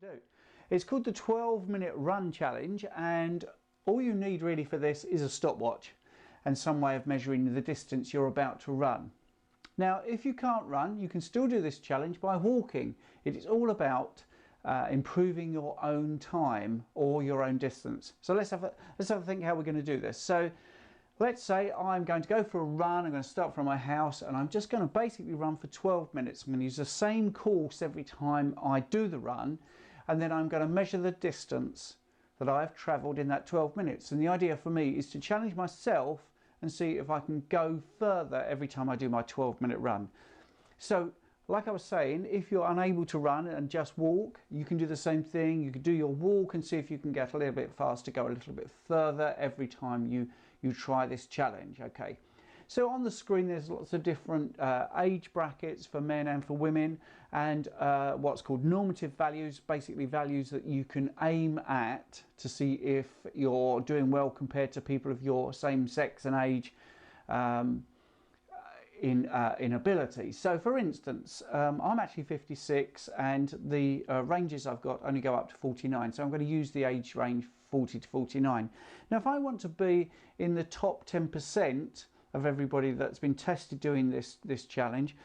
do. It's called the 12-minute run challenge, and all you need really for this is a stopwatch and some way of measuring the distance you're about to run. Now, if you can't run, you can still do this challenge by walking. It is all about improving your own time or your own distance. So let's have a think how we're going to do this. So let's say I'm going to go for a run. I'm going to start from my house and I'm just going to basically run for 12 minutes. I'm going to use the same course every time I do the run, and then I'm going to measure the distance that I've travelled in that 12 minutes. And the idea for me is to challenge myself and see if I can go further every time I do my 12-minute run. So like I was saying, if you're unable to run and just walk, you can do the same thing. You can do your walk and see if you can get a little bit faster, go a little bit further every time you try this challenge. Okay. So on the screen there's lots of different age brackets for men and for women, and what's called normative values, basically values that you can aim at to see if you're doing well compared to people of your same sex and age in ability. So for instance, I'm actually 56 and the ranges I've got only go up to 49, so I'm going to use the age range 40 to 49. Now if I want to be in the top 10% of everybody that's been tested doing this challenge,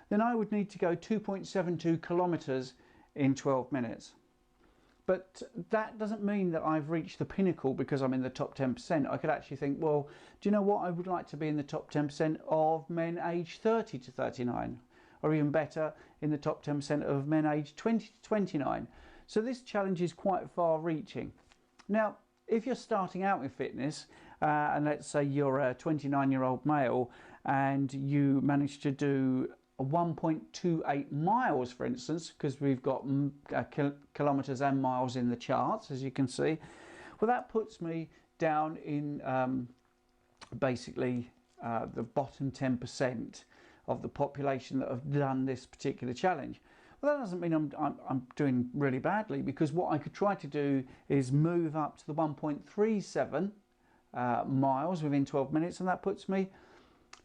then I would need to go 2.72 kilometers in 12 minutes. But that doesn't mean that I've reached the pinnacle because I'm in the top 10%. I could actually think, well, do you know what? I would like to be in the top 10% of men aged 30 to 39, or even better, in the top 10% of men aged 20 to 29. So this challenge is quite far reaching. Now, if you're starting out with fitness, and let's say you're a 29-year-old male and you manage to do 1.28 miles, for instance, because we've got kilometers and miles in the charts, as you can see, well, that puts me down in basically the bottom 10% of the population that have done this particular challenge. Well, that doesn't mean I'm doing really badly, because what I could try to do is move up to the 1.37 miles within 12 minutes, and that puts me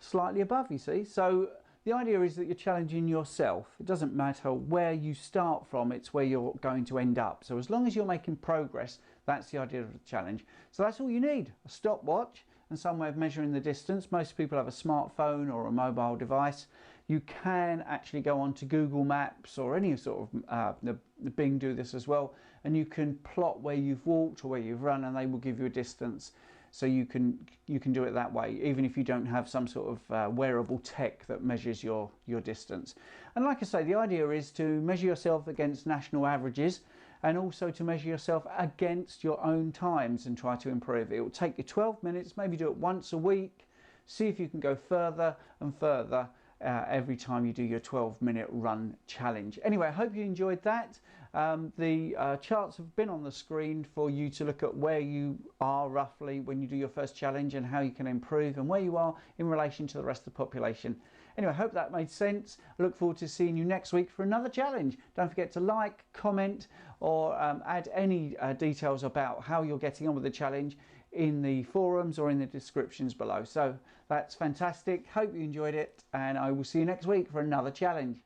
slightly above, you see. So the idea is that you're challenging yourself. It doesn't matter where you start from, it's where you're going to end up. So as long as you're making progress, that's the idea of the challenge. So that's all you need: a stopwatch and some way of measuring the distance. Most people have a smartphone or a mobile device. You can actually go on to Google Maps or any sort of the Bing do this as well, and you can plot where you've walked or where you've run, and they will give you a distance. So you can do it that way, even if you don't have some sort of wearable tech that measures your distance. And like I say, the idea is to measure yourself against national averages, and also to measure yourself against your own times and try to improve. It will take you 12 minutes, maybe do it once a week, see if you can go further and further every time you do your 12-minute run challenge. Anyway, I hope you enjoyed that. The charts have been on the screen for you to look at where you are roughly when you do your first challenge and how you can improve, and where you are in relation to the rest of the population. Anyway, I hope that made sense. I look forward to seeing you next week for another challenge. Don't forget to like, comment, or add any details about how you're getting on with the challenge in the forums or in the descriptions below. So that's fantastic. Hope you enjoyed it, and I will see you next week for another challenge.